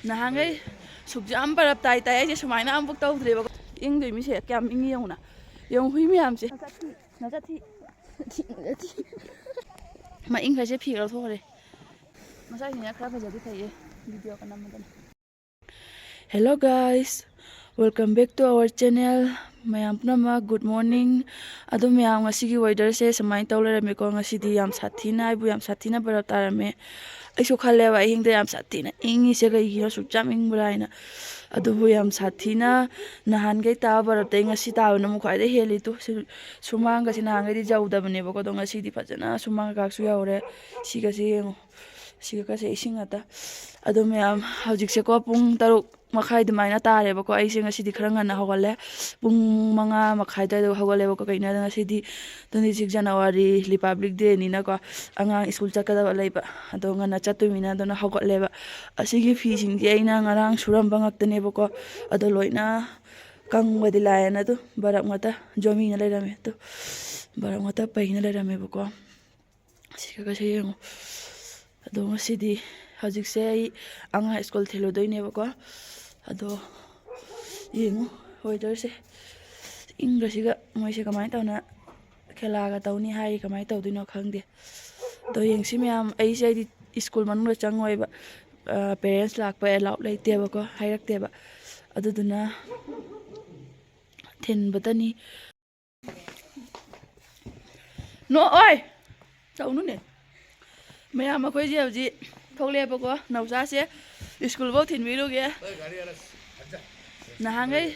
Nahangay sukjam barap tai tai aise sumaina am buk tawdreba ingdoi mi se kyam ingi yongna yong hui miyam se najathi ma ingha se phiro thore masai ni khara bajadi thaiye video ka namadan. Hello guys, welcome back to our channel. Mayam pnama good morning. Ado mayam ngasi gi weather se samai tawlare ko ngasi di yam sathina ibu yam sathina barap tarame aisu khale wa hingde yam sathina ingi se gai hi su cham ing braina adu bu yam sathina nahan gai ta barap te ngasi ta na mu khai de heli tu sumang ga sina ngai di jauda bane ba ko do ngasi di phajana sumang ga su yaure si ga se siga ka se ising ata ado mayam hojik se ko pung taruk makhai de maina tare ba ko ai se ngasi di khara ngana hogale pung manga makhai da hogale ba ko kaina da ngasi di 26 January Republic Day ni na ko anga school chakada ba leiba ado ngana chatu mina do na hogale ba asigi fi sing di aina ngarang suram bangak tane ba ko ado loina kang wadi laina tu barak mata jomi na lerame tu barak mata paina lerame ba ko siga ka se yeng ado ngasi di hojik se ai anga school thelo doi ne ba ko ado yeng weather se ingrasiga moi se kamai tawna khela ga tawni hai kamai tawdino khangde do yeng si myam ai se di school manu changoi ba parents lak pa allow leite ba ko hairak te ba aduduna thin batani no oi tawnu ne myam khoi je ji thole ba ko nausa se school bo thin biru ge nahangai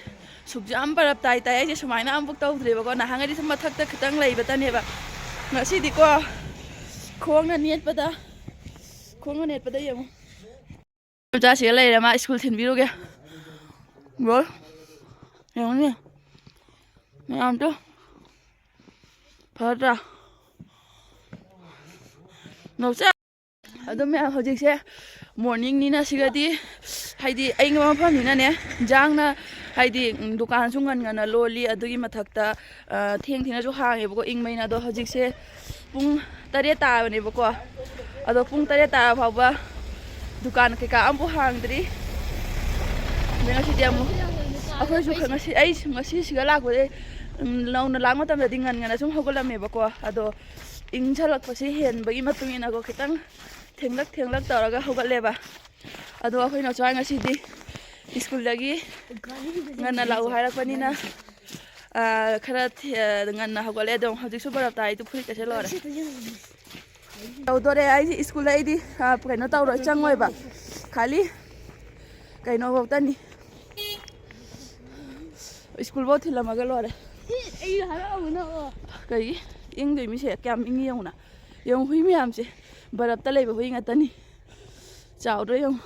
sukjam barap tai tai aise sumaina am buk tawdreba ko nahangai di mathak ta khitang leiba tane ba ngasi di ko khonga net pada yemu ja se leira ma school thin biru ge bol yemu ne am to phara no sa ado me hojik se morning ni na sigadi haidi aing ma pham ni na ne jangna haidi dukan sungan ngana loli adugi mathakta theng thina ju hange bako ing maina do hojik se pung tare ta bane bako ado pung tare ta phawba dukan ke ka ambu hangdri nenga si diamu akhoi ju khanga si ai ngasi sigala ko de launa langma tam da dingan ngana sum hogolame bako ado ing chalak pasi hen bagi matung ina ko khitang thenglak tawraga hogaleba ado akhoi na chwa ngasi di school lagi ngana lau hairak panina khara ngana hogale dong hojik su barap tai tu phuri ta se lore dore ai school ai di kaino tawro changoi ba khali kaino botani school bo thilama ga lore ai hara una kai ing doi mi se kyam ingi yong na yong hui mi am se barap ta leiba hui ngatani chaw ro yong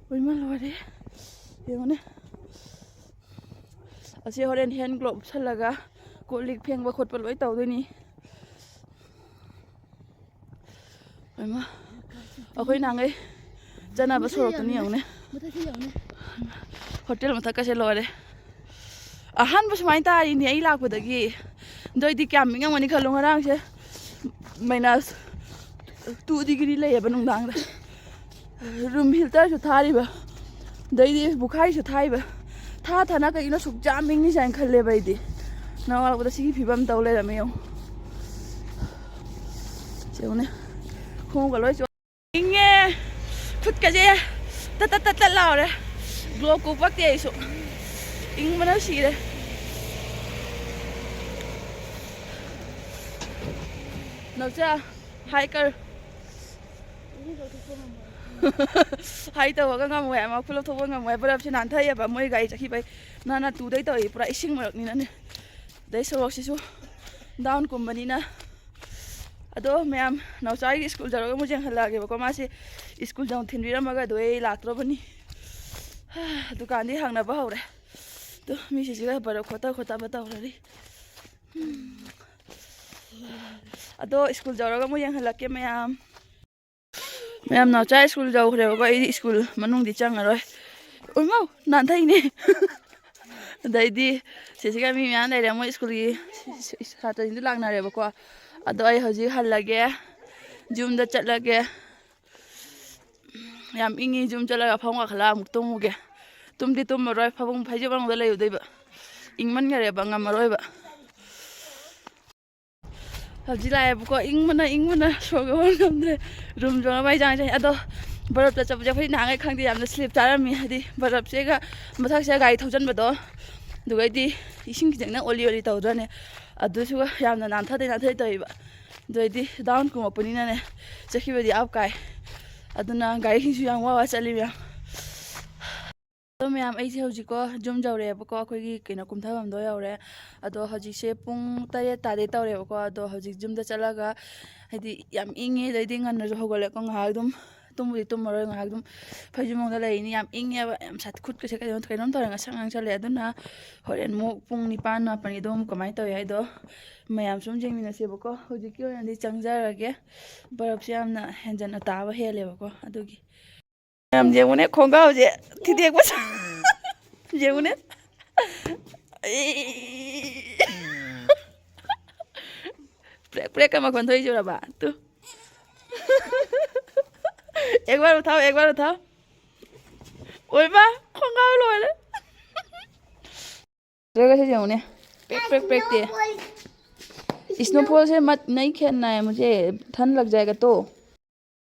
hui ma lore yong ne asi horen hand glove salaga ko lik pheng ba khot pa loi taw doi ni ma akhoi nangai jana ba sorok ni yong ne hotel mathak ka se lore ahan ba sumai ta ni ai lak badagi doi di kyam minga mani khalong rang se minus 2 degree lei ba nung dang da room filter su thari ba dai di bukhai su thai ba tha thana ka ina suk jam ming ni sang khalle bai di na wala ko sigi phibam taw le ra me yo cheune khong ga loi inge phut ka je ta la re glow ko pak te su ing mana si re no cha hiker hai tàu cái ngam mẹ mà cứ lâu thôi ngam mẹ bây giờ trên nàn thấy bà mới gầy chắc khi vậy na tụ đấy tàu pura ising mà ni nè đấy sau khi su down cùng bên na ado mẹ am nào trái school giờ cái mua chẳng hal lagi bà mà si school jauh thiên viên mà cái đôi lạc rồi bên ni dukaan đi hàng nào bảo rồi tu mi si cái bà khota bà tàu rồi ado school giờ cái mua chẳng hal lagi mẹ am nào trái school giờ rồi có ai school mà nung đi chăng rồi ôi mau nản thay nè đây đi si cái mi anh đây là mua school gì sao tới đi lạc nào rồi bà ado ai hơi gì hal lagi zoom đã chặt lagi ꯌꯥꯝ ꯏꯪꯉꯤ ꯌꯨꯝ ꯆꯠꯂꯒ ꯐꯃꯨꯡ ꯀꯥꯈꯠꯂꯒ ꯑꯃꯨꯛ ꯇꯨꯝꯃꯨꯒꯦ ꯇꯨꯝꯗꯤ ꯇꯨꯝꯃꯔꯣꯏ ꯐꯃꯨꯡ ꯐꯩꯖꯨꯞ ꯃꯅꯨꯡꯗ ꯂꯩꯔꯨꯗꯣꯏꯕ ꯏꯪꯃꯟꯈꯔꯦꯕ ꯉꯝꯃꯔꯣꯏꯕ ꯍꯧꯖꯤꯛ ꯂꯥꯛꯑꯦꯕꯀꯣ ꯏꯪꯕꯅ ꯁꯣꯔꯒ ꯍꯣꯟ ꯉꯝꯗ꯭ꯔꯦ ꯔꯨꯝ ꯆꯪꯉꯒ ꯃꯩ ꯆꯥꯡ ꯑꯗꯣ ꯕꯔꯞꯇ ꯆꯠꯄꯁꯦ ꯑꯩꯈꯣꯏ ꯅꯍꯥꯟꯒꯩ ꯈꯪꯗꯦ ꯌꯥꯝꯅ ꯁ꯭ꯂꯤꯞ ꯆꯥꯔꯝꯃꯤ ꯍꯥꯏꯗꯤ ꯕꯔꯞꯁꯦꯒ ꯃꯊꯛꯁꯤꯗ ꯒꯥꯔꯤ ꯊꯧꯖꯤꯟꯕꯗꯣ ꯑꯗꯨꯒꯩꯗꯤ ꯏꯁꯤꯡ ꯈꯤꯇꯪꯅ ꯑꯣꯂꯤ ꯇꯧꯗ꯭ꯔꯅꯦ ꯑꯗꯨꯁꯨ ꯌꯥꯝꯅ ꯅꯥꯟꯊꯗꯩ ꯇꯧꯏꯕ ꯑꯗꯨꯏꯗꯤ ꯗꯥꯎꯟ ꯀꯨꯝꯃꯛꯄꯅꯤꯅꯅꯦ ꯆꯠꯈꯤꯕꯗꯤ ꯑꯞ ꯀꯥꯏ ꯑꯗꯨꯅ ꯒꯥꯔꯤꯁꯤꯡꯁꯨ ꯌꯥꯝ ꯋꯥ ꯆꯠꯂꯤ ꯃꯌꯥꯝ ꯑꯗꯣ ꯃꯌꯥꯝ ꯑꯩꯁꯦ ꯍꯧꯖꯤꯛꯀꯣ ꯌꯨꯝ ꯌꯧꯔꯛꯑꯦꯕꯀꯣ ꯑꯩꯈꯣꯏꯒꯤ ꯀꯩꯅꯣ ꯀꯨꯝꯊꯐꯝꯗꯣ ꯌꯧꯔꯦ ꯑꯗꯣ ꯍꯧꯖꯤꯛꯁꯦ ꯄꯨꯡ 7 ꯇꯥꯗꯦ ꯇꯧꯔꯦꯕꯀꯣ ꯑꯗꯣ ꯍꯧꯖꯤꯛ ꯌꯨꯝꯗ ꯆꯠꯂꯒ ꯍꯥꯏꯗꯤ ꯌꯥꯝ ꯏꯪꯉꯦ ꯑꯗꯩꯗꯤ ꯉꯟꯅꯁꯨ ꯍꯧꯒꯠꯂꯦꯀꯣ ꯉꯥꯏꯍꯥꯛ ꯑꯗꯨꯝ ꯇꯨꯝꯕꯨꯗꯤ ꯇꯨꯝꯃꯔꯣꯏ ꯉꯥꯏꯍꯥꯛ ꯑꯗꯨꯝ ꯐꯩꯖꯨꯞ ꯃꯅꯨꯡꯗ ꯂꯩꯔꯤꯅꯤ ꯌꯥꯝ ꯏꯪꯉꯦꯕ ꯌꯥꯝ ꯈꯨꯠꯀꯁꯦ ꯀꯩꯅꯣꯝ ꯇꯧꯔꯦ ꯉꯁꯪ ꯉꯥꯡꯁꯜꯂꯦ ꯑꯗꯨꯅ ꯍꯣꯔꯦꯟ ꯑꯃꯨꯛ ꯄꯨꯡ 9 ꯃꯥꯄꯟꯒꯤꯗꯣ ꯑꯃꯨꯛ ꯀꯃꯥꯏꯅ ꯇꯧꯋꯤ ꯍꯥꯏꯗꯣ ꯃꯌꯥꯝ ꯁꯨꯝ ꯌꯦꯡꯃꯤꯟꯅꯁꯦꯕꯀꯣ ꯍꯧꯖꯤꯛꯀꯤ ꯑꯣꯏꯅꯗꯤ ꯆꯪꯖꯔꯒꯦ ꯕꯔꯞꯁꯦ ꯌꯥꯝꯅ ꯍꯦꯟꯖꯟꯅ ꯇꯥꯕ ꯍꯦꯜꯂꯦꯕꯀꯣ ꯑꯗꯨꯒꯤ ꯃꯌꯥꯝ ꯌꯦꯡꯉꯨꯅꯦ ꯈꯣꯡꯒ꯭ꯔꯥꯎꯁꯦ ꯊꯨꯗꯦꯛꯄ ꯌꯦꯡꯉꯨꯅꯦ प्रेक का मखन थोड़ी जोड़ा बा तू एक बार उठाओ ओए बा खोंगा लोले जगह से जाऊँ ने प्रेक दे स्नोफॉल से मत नहीं खेलना है मुझे ठंड लग जाएगा तो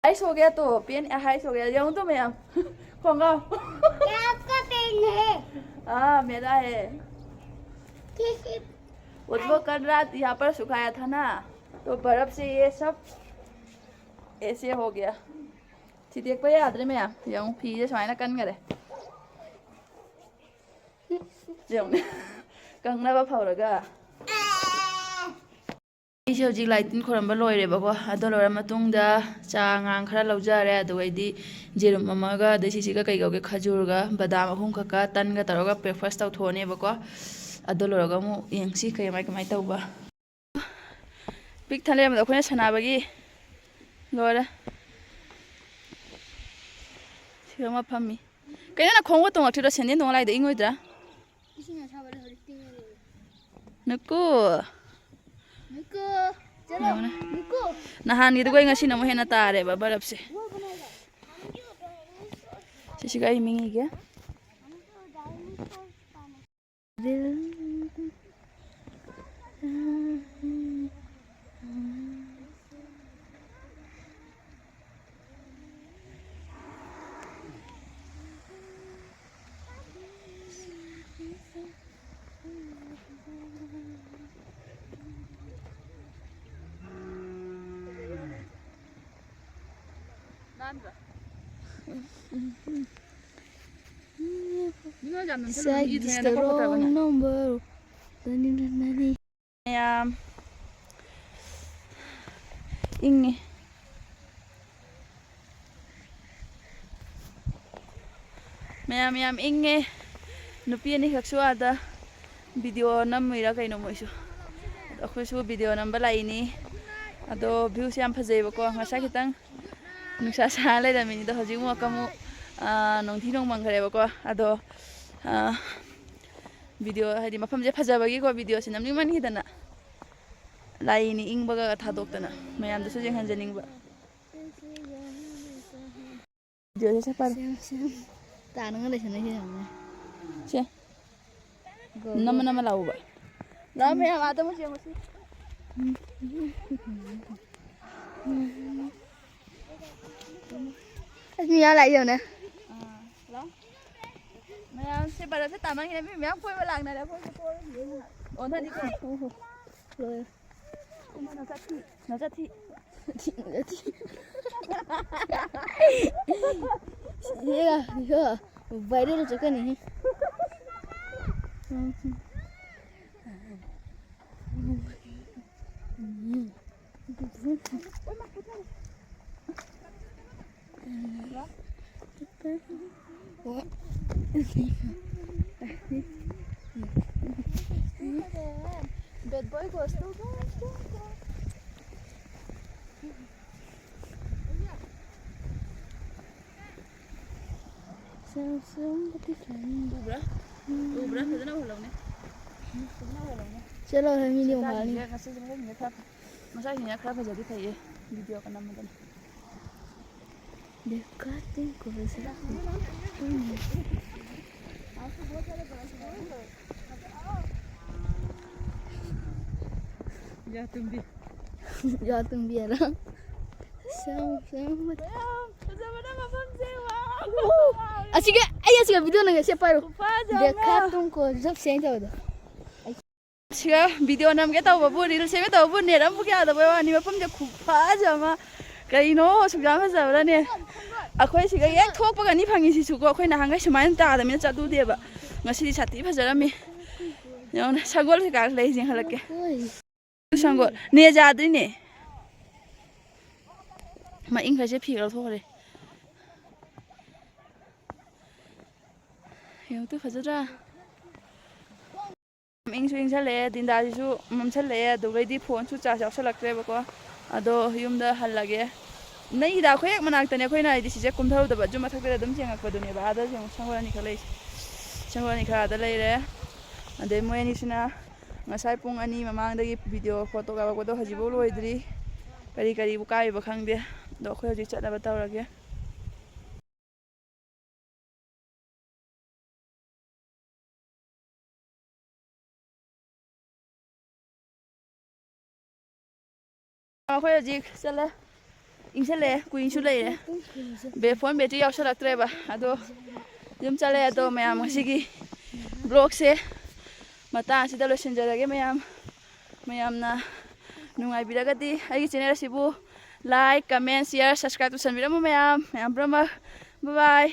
आइस हो गया तो पेन आइस हो गया जाऊँ तो मैं अब खोंगा आपका पेन है हाँ मेरा है वो कल रात यहाँ पर सुखाया था ना तो बर्फ से ये सब ऐसे हो गया देख पे याद रहे मैं यहाँ फीजे सुना कन करे कंगना फाउरगा ꯑꯩꯁꯦ ꯍꯧꯖꯤꯛ ꯂꯥꯏꯇꯤꯟ ꯈꯣꯏꯔꯝꯕ ꯂꯣꯏꯔꯦꯕꯀꯣ ꯑꯗꯨ ꯂꯣꯏꯔ ꯃꯇꯨꯡꯗ ꯆꯥ ꯉꯥꯡ ꯈꯔ ꯂꯧꯖꯔꯦ ꯑꯗꯨꯒꯩꯗꯤ ꯖꯦꯔꯨꯝ ꯑꯃꯒ ꯑꯗꯩ ꯁꯤꯁꯤꯒ ꯀꯩ ꯀꯧꯒꯦ ꯈꯖꯨꯔꯒ ꯕꯗꯥꯝ ꯑꯍꯨꯝ ꯈꯛꯀ ꯇꯟꯒ ꯇꯧꯔꯒ ꯕ꯭ꯔꯦꯛꯐꯥꯁ ꯇꯧꯊꯣꯛꯑꯅꯦꯕꯀꯣ ꯑꯗꯨ ꯂꯣꯏꯔꯒ ꯑꯃꯨꯛ ꯌꯦꯡꯁꯤ ꯀꯃꯥꯏ ꯇꯧꯕ ꯄꯤꯛ ꯊꯜꯂꯦ ꯑꯃꯗ ꯑꯩꯈꯣꯏꯅ ꯁꯥꯟꯅꯕꯒꯤ ꯂꯣꯏꯔꯦ ꯁꯤꯒ ꯑꯃ ꯐꯝꯃꯤ ꯀꯩꯅꯣ ꯈꯣꯡꯒ ꯇꯣꯡꯉꯛꯇ꯭ꯔꯤꯗꯣ ꯁꯦꯟꯗꯦꯟ ꯇꯣꯡꯉ ꯂꯥꯛꯏꯗꯣ ꯏꯪꯉꯣꯏꯗ꯭ꯔꯥ ꯅꯀꯨ ꯅꯍꯥꯟꯒꯤꯗꯨꯒ ꯉꯁꯤꯅ ꯑꯃꯨꯛ ꯍꯦꯟꯅ ꯇꯥꯔꯦꯕ ꯕꯔꯞꯁꯦ ꯁꯤꯁꯤꯒ ꯑꯩ ꯃꯤꯡꯉꯤꯒꯦ ꯌꯥꯝ ꯏꯪꯉꯦ ꯃꯌꯥꯝ ꯏꯪꯉꯦ ꯅꯨꯄꯤ ꯑꯅꯤꯈꯛꯁꯨ ꯑꯥꯗ ꯚꯤꯗꯤꯑꯣ ꯅꯝꯃꯤꯔꯥ ꯀꯩꯅꯣ ꯃꯣꯏꯁꯨ ꯑꯩꯈꯣꯏꯁꯨ ꯚꯤꯗꯤꯑꯣ ꯅꯝꯕ ꯂꯥꯛꯏꯅꯤ ꯑꯗꯣ ꯚ꯭ꯌꯨꯁꯦ ꯌꯥꯝ ꯐꯖꯩꯕꯀꯣ ꯉꯁꯥꯏ ꯈꯤꯇꯪ ꯅꯨꯡꯁꯥ ꯁꯥ ꯂꯩꯔꯝꯃꯤꯅꯤꯗꯣ ꯍꯧꯖꯤꯛ ꯑꯃꯨꯛ ꯅꯣꯡꯊꯤ ꯅꯣꯡꯃꯪꯈ꯭ꯔꯦꯕꯀꯣ ꯑꯗꯣ ꯚꯤꯗꯤꯑꯣ ꯍꯥꯏꯗꯤ ꯃꯐꯝꯁꯦ ꯐꯖꯕꯒꯤꯀꯣ ꯚꯤꯗꯤꯑꯣꯁꯦ ꯅꯝꯅꯤꯡꯃꯟꯈꯤꯗꯅ ꯂꯥꯛꯏꯅꯤ ꯏꯪꯕꯒ ꯊꯥꯗꯣꯛꯇꯅ ꯃꯌꯥꯝꯗꯁꯨ ꯌꯦꯡꯍꯟꯖꯅꯤꯡꯕ ꯚꯤꯗꯤꯑꯣꯁꯦ ꯆꯠꯄꯔ तानंगा लेसने ही हमने चे नम लाऊबा लाओ मैं हम आता मुझे मुझे इसमें यार लाई हो ना लाओ मैं यहाँ से बड़ा से तामांग है मैं कोई वाला लगना है कोई ओना दिखो लोए नजाती ये वायरल चुका नहीं Bad boy goes to ubra कितना हो लोगे चलो हम वीडियो मारनी मसा हिने खरा फजदी थाइए वीडियो का नाम देखा तुमको वैसे या तुम भी जा तुम भी है ना मत अच्छी के ऐसी का वीडियो ना से पारो देखा तुमको जब से जाओ सिगा वीडियो नाम के तब रील सेम तब नेट क्या वानी मफम से खुफाज कईनो सुजा फजबराने अखोई सिगा एक थोपगनी फंगीसीसुको अखोई नहांगै सुमाइन तादमिन चतुदेबा ngasi साथी फजरमी यौन संगोल से काग लई जिं हलके संगोल ने जाद्रिने मा इंग्लिश फिगर थोरे यौ तो फजरा इंसु इंसले दिनदाजिसु ममसले दुगैदी फोन सु चार्ज औसलक्त्रेबको अदो युमदा हल्लागे नहीं दा खोय मनाक्तने खोयना इदि सिजे कुमथाउदबा जु मथक्तरे दम चेंगakpadune ba ada jeng sangwani khalai sangwani khada leire ade moyani sina ngasai pung ani mamangdagi video photo ga ko do hajibo loidri kari kari bu kai ba khangde do khoy ji chatna ba tawrage khoy ji chala इंसले कुइंसु लेरे बे phone battery यावसलक्त्रेबा अदो yum चले अदो मयाम ngasiगी blog से मता सिदा लोसिनजरगे मयामना नुंगाई बिरगदी आइगी चैनल सिबु लाइक कमेंट शेयर सब्सक्राइब तो सनबिरमु मयाम ब्रह्मा बाय बाय।